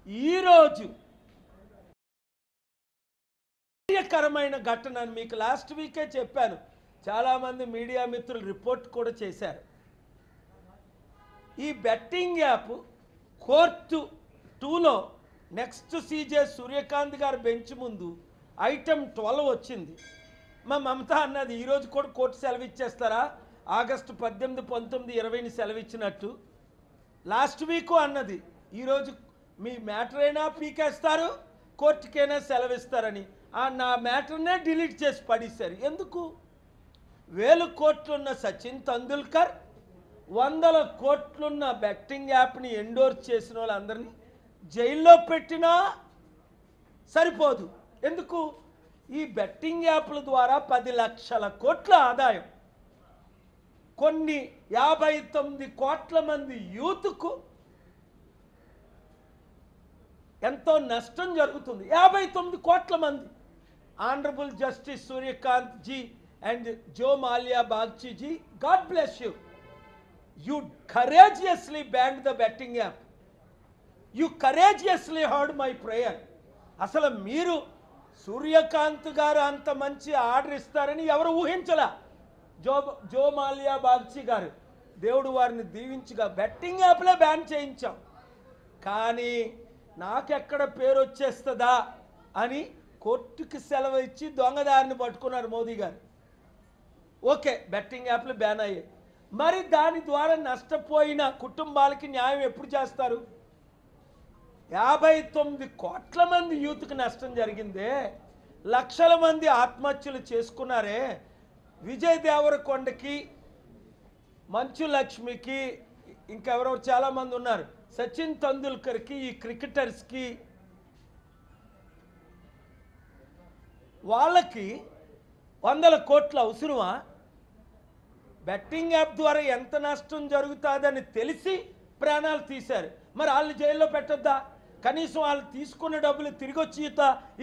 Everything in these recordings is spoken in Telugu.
ఈరోజు కరమైన ఘటన మీకు లాస్ట్ వీకే చెప్పాను. చాలామంది మీడియా మిత్రులు రిపోర్ట్ కూడా చేశారు. ఈ బెట్టింగ్ యాప్ కోర్టు 2లో నెక్స్ట్ సీజే సూర్యకాంత్ గారి బెంచ్ ముందు ఐటమ్ 12 వచ్చింది. మా మమత అన్నది ఈరోజు కూడా కోర్టు సెలవు ఇచ్చేస్తారా, ఆగస్టు 18, 19, 20ని సెలవు ఇచ్చినట్టు. లాస్ట్ వీక్ అన్నది ఈరోజు మీ మ్యాటర్ అయినా పీకేస్తారు, కోర్టుకైనా సెలవిస్తారని. నా మ్యాటర్నే డిలీట్ చేసి పడేశారు. ఎందుకు? 1000 కోట్లున్న సచిన్ తెందుల్కర్, 100 కోట్లున్న బెట్టింగ్ యాప్ని ఎండోర్స్ చేసిన వాళ్ళందరినీ జైల్లో పెట్టినా సరిపోదు. ఎందుకు? ఈ బెట్టింగ్ యాప్ల ద్వారా 10 లక్షల కోట్ల ఆదాయం, కొన్ని 59 కోట్ల మంది యూత్కు ఎంతో నష్టం జరుగుతుంది. 59 కోట్ల మంది. Honourable justice Suryakant ji and Joymalya Bagchi ji, God bless you. You courageously banned the betting app. You courageously heard my prayer. అసలు మీరు సూర్యకాంత్ గారు అంత మంచి ఆర్డర్ ఇస్తారని ఎవరు ఊహించలా. జో మాల్యా బాగ్చి గారు, దేవుడు వారిని దీవించగా బెట్టింగ్ యాప్లే బ్యాన్ చేయించాం. కానీ నాకెక్కడ పేరు వచ్చేస్తుందా అని కోర్టుకి సెలవు ఇచ్చి దొంగదారిని పట్టుకున్నారు మోదీ గారు. ఓకే, బెట్టింగ్ యాప్లు బ్యాన్ అయ్యాయి. మరి దాని ద్వారా నష్టపోయిన కుటుంబాలకి న్యాయం ఎప్పుడు చేస్తారు? 59 కోట్ల మంది యూత్కి నష్టం జరిగిందే, లక్షల మంది ఆత్మహత్యలు చేసుకున్నారే. విజయ్ దేవరకొండకి, మంచు లక్ష్మికి, ఇంకెవరో చాలామంది ఉన్నారు, సచిన్ తెందుల్కర్కి, ఈ క్రికెటర్స్కి, వాళ్ళకి 100 కోట్ల అవసరమా? బెట్టింగ్ యాప్ ద్వారా ఎంత నష్టం జరుగుతుందని తెలిసి ప్రాణాలు తీశారు. మరి వాళ్ళని జైల్లో పెట్టొద్దా? కనీసం వాళ్ళు తీసుకున్న డబ్బులు తిరిగి వచ్చి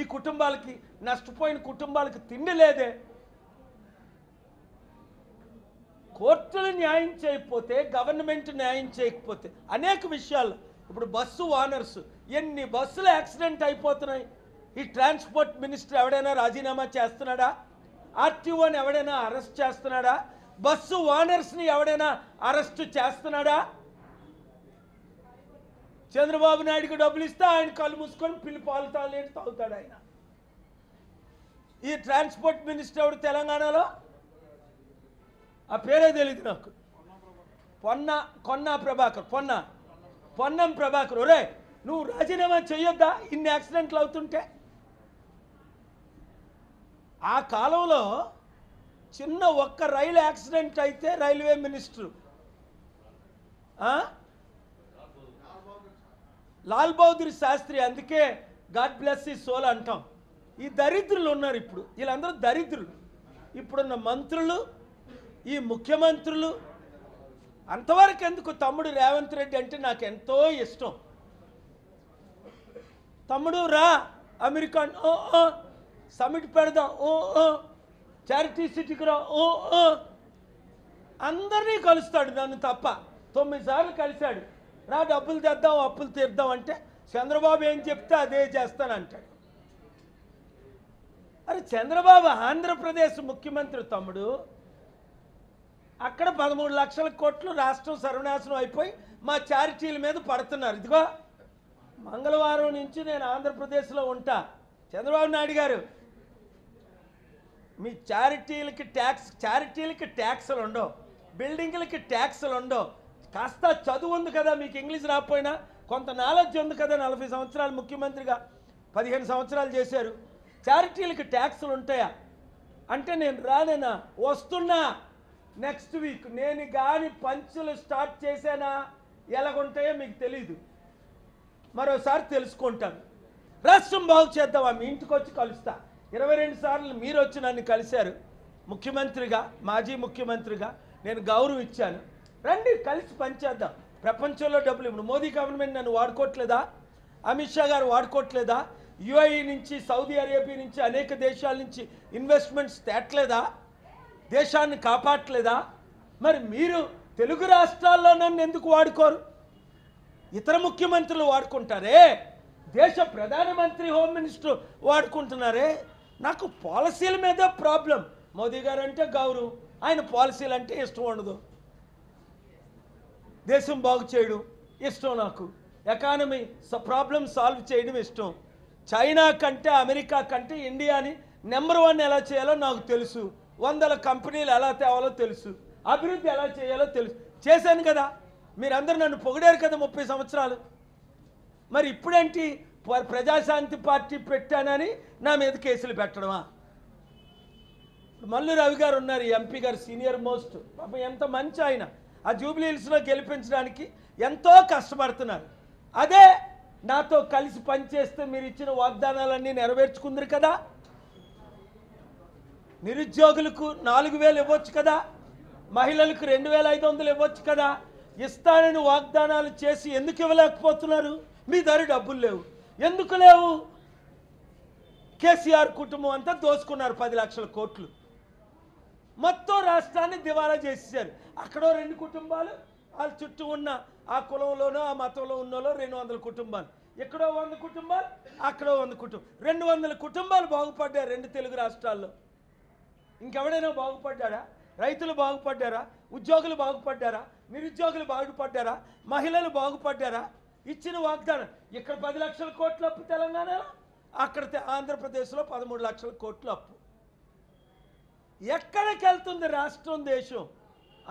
ఈ కుటుంబాలకి, నష్టపోయిన కుటుంబాలకి తిండి లేదే. కోర్టులు న్యాయం చేయకపోతే, గవర్నమెంట్ న్యాయం చేయకపోతే అనేక విషయాలు. ఇప్పుడు బస్సు ఓనర్స్, ఎన్ని బస్సులు యాక్సిడెంట్ అయిపోతున్నాయి. ఈ ట్రాన్స్పోర్ట్ మినిస్టర్ ఎవడైనా రాజీనామా చేస్తున్నాడా? ఆర్టీఓని ఎవడైనా అరెస్ట్ చేస్తున్నాడా? బస్సు ఓనర్స్ని ఎవడైనా అరెస్ట్ చేస్తున్నాడా? చంద్రబాబు నాయుడుకి డబ్బులు ఇస్తే ఆయన కళ్ళు మూసుకొని పిల్లి పాలు తాగుతాడు ఆయన. ఈ ట్రాన్స్పోర్ట్ మినిస్టర్ ఎవడు తెలంగాణలో? ఆ పేరే తెలియదు నాకు. పొన్నం ప్రభాకర్. ఒరే, నువ్వు రాజీనామా చేయొద్దా ఇన్ని యాక్సిడెంట్లు అవుతుంటే? ఆ కాలంలో చిన్న ఒక్క రైలు యాక్సిడెంట్ అయితే రైల్వే మినిస్టరు లాల్ బహదూర్ శాస్త్రి, అందుకే గాడ్ బ్లెస్ ఈ సోల్ అంటాం. ఈ దరిద్రులు ఉన్నారు ఇప్పుడు, వీళ్ళందరూ దరిద్రులు. ఇప్పుడున్న మంత్రులు, ఈ ముఖ్యమంత్రులు అంతవరకు ఎందుకు? తమ్ముడు రేవంత్ రెడ్డి అంటే నాకు ఎంతో ఇష్టం. తమ్ముడు రా అమెరికా, సమిట్ పెడదాం, చారిటీ సిటీకి రా, అందరినీ కలుస్తాడు. నన్ను తప్ప 9 సార్లు కలిశాడు. రా డబ్బులు తెద్దాం, అప్పులు తీర్దాం అంటే చంద్రబాబు ఏం చెప్తే అదే చేస్తానంటాడు. అరే చంద్రబాబు ఆంధ్రప్రదేశ్ ముఖ్యమంత్రి తమ్ముడు. అక్కడ 13 లక్షల కోట్లు రాష్ట్రం సర్వనాశనం అయిపోయి మా చారిటీల మీద పడుతున్నారు. ఇదిగో మంగళవారం నుంచి నేను ఆంధ్రప్రదేశ్లో ఉంటా. చంద్రబాబు నాయుడు గారు, మీ చారిటీలకి ట్యాక్సులు ఉండవు, బిల్డింగ్లకి ట్యాక్సులు ఉండవు. కాస్త చదువు ఉంది కదా మీకు, ఇంగ్లీష్ రాకపోయినా కొంత నాలెడ్జ్ ఉంది కదా. 40 సంవత్సరాలు ముఖ్యమంత్రిగా 15 సంవత్సరాలు చేశారు. చారిటీలకి ట్యాక్సులు ఉంటాయా అంటే నేను రానేనా? వస్తున్నా నెక్స్ట్ వీక్. నేను కానీ పంచులు స్టార్ట్ చేశానా ఎలాగుంటాయో మీకు తెలీదు, మరోసారి తెలుసుకుంటాను. రాష్ట్రం బాగు చేద్దామా? మీ ఇంటికి వచ్చి కలుస్తా. 22 సార్లు మీరు వచ్చి నన్ను కలిశారు. ముఖ్యమంత్రిగా, మాజీ ముఖ్యమంత్రిగా నేను గౌరవం ఇచ్చాను. రండి కలిసి పనిచేద్దాం. ప్రపంచంలో డబ్బులు ఇప్పుడు మోదీ గవర్నమెంట్ నన్ను వాడుకోవట్లేదా? అమిత్ షా గారు వాడుకోవట్లేదా? యుఏఈ నుంచి, సౌదీ అరేబియా నుంచి, అనేక దేశాల నుంచి ఇన్వెస్ట్మెంట్స్ తేట్లేదా? దేశాన్ని కాపాడట్లేదా? మరి మీరు తెలుగు రాష్ట్రాల్లో నన్ను ఎందుకు వాడుకోరు? ఇతర ముఖ్యమంత్రులు వాడుకుంటారే. దేశ ప్రధానమంత్రి హోమ్ మినిస్టర్ వాడుకుంటున్నారే. నాకు పాలసీల మీద ప్రాబ్లం. మోదీ గారు అంటే గౌరవం, ఆయన పాలసీలు అంటే ఇష్టం ఉండదు. దేశం బాగు చేయడం ఇష్టం నాకు, ఎకానమీ ప్రాబ్లం సాల్వ్ చేయడం ఇష్టం. చైనా కంటే అమెరికా కంటే ఇండియాని నెంబర్ 1 ఎలా చేయాలో నాకు తెలుసు. 100 కంపెనీలు ఎలా తేవాలో తెలుసు, అభివృద్ధి ఎలా చేయాలో తెలుసు. చేశాను కదా, మీరందరూ నన్ను పొగిడారు కదా 30 సంవత్సరాలు. మరి ఇప్పుడేంటి ప్రజాశాంతి పార్టీ పెట్టానని నా మీద కేసులు పెట్టడమా? మల్లు రవి గారు ఉన్నారు, ఎంపీ గారు, సీనియర్ మోస్ట్, పాపం ఎంత మంచి ఆయన. ఆ జూబ్లీ హిల్స్లో గెలిపించడానికి ఎంతో కష్టపడుతున్నారు. అదే నాతో కలిసి పనిచేస్తే మీరు ఇచ్చిన వాగ్దానాలన్నీ నెరవేర్చుకుందరు కదా. నిరుద్యోగులకు 4000 ఇవ్వచ్చు కదా, మహిళలకు 2500 ఇవ్వచ్చు కదా. ఇస్తానని వాగ్దానాలు చేసి ఎందుకు ఇవ్వలేకపోతున్నారు? మీ దగ్గర డబ్బులు లేవు. ఎందుకు లేవు? కేసీఆర్ కుటుంబం అంతా దోచుకున్నారు 10 లక్షల కోట్లు. మొత్తం రాష్ట్రాన్ని దివాలా చేసేసారు. అక్కడో 2 కుటుంబాలు, వాళ్ళ చుట్టూ ఉన్న ఆ కులంలోనో ఆ మతంలో ఉన్నోలో 200 కుటుంబాలు, ఎక్కడో 100 కుటుంబాలు, అక్కడో 100 కుటుంబాలు, 200 కుటుంబాలు బాగుపడ్డారు 2 తెలుగు రాష్ట్రాల్లో. ఇంకెవడైనా బాగుపడ్డారా? రైతులు బాగుపడ్డారా? ఉద్యోగులు బాగుపడ్డారా? నిరుద్యోగులు బాగుపడ్డారా? మహిళలు బాగుపడ్డారా? ఇచ్చిన వాగ్దానం. ఇక్కడ 10 లక్షల కోట్ల అప్పు తెలంగాణలో, అక్కడ ఆంధ్రప్రదేశ్లో 13 లక్షల కోట్ల అప్పు. ఎక్కడికి వెళ్తుంది రాష్ట్రం, దేశం?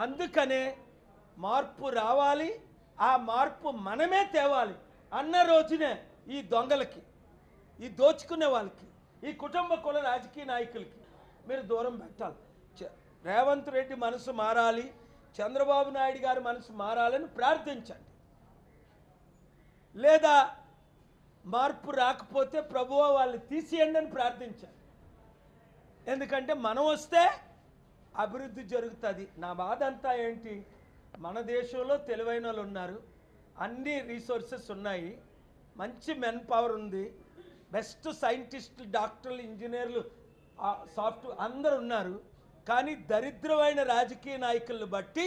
అందుకనే మార్పు రావాలి. ఆ మార్పు మనమే తేవాలి అన్న రోజునే ఈ దొంగలకి, ఈ దోచుకునే వాళ్ళకి, ఈ కుటుంబ కుల రాజకీయ నాయకులకి మీరు దూరం పెట్టాలి. రేవంత్ రెడ్డి మనసు మారాలి, చంద్రబాబు నాయుడు గారి మనసు మారాలని ప్రార్థించండి. లేదా మార్పు రాకపోతే ప్రభువా వాళ్ళని తీసేయండి అని ప్రార్థించండి. ఎందుకంటే మనం వస్తే అభివృద్ధి జరుగుతుంది. నా బాధ అంతా ఏంటి, మన దేశంలో తెలివైన వాళ్ళు ఉన్నారు, అన్ని రీసోర్సెస్ ఉన్నాయి, మంచి మెన్ పవర్ ఉంది, బెస్ట్ సైంటిస్టులు, డాక్టర్లు, ఇంజనీర్లు, సాఫ్ట్వేర్ అందరు ఉన్నారు. కానీ దరిద్రమైన రాజకీయ నాయకులను బట్టి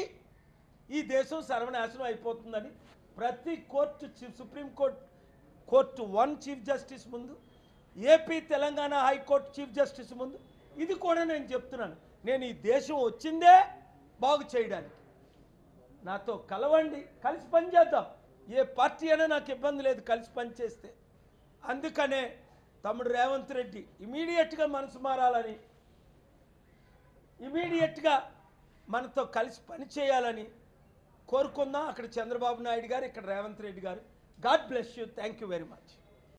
ఈ దేశం సర్వనాశనం అయిపోతుందని ప్రతి కోర్టు, సుప్రీంకోర్టు 1 చీఫ్ జస్టిస్ ముందు, AP Telangana high court chief justice ముందు, ఇది కూడా నేను చెప్తున్నాను. నేను ఈ దేశం వచ్చిందే బాగు చేయడానికి. నాతో కలవండి, కలిసి పనిచేద్దాం. ఏ పార్టీ అయినా నాకు ఇబ్బంది లేదు, కలిసి పనిచేస్తే. అందుకనే తమ్ముడు రేవంత్ రెడ్డి ఇమీడియట్గా మనసు మారాలని, ఇమీడియట్గా మనతో కలిసి పని చేయాలని కోరుకుందాం. అక్కడ చంద్రబాబు నాయుడు గారు, ఇక్కడ రేవంత్ రెడ్డి గారు. God bless you. Thank you very much.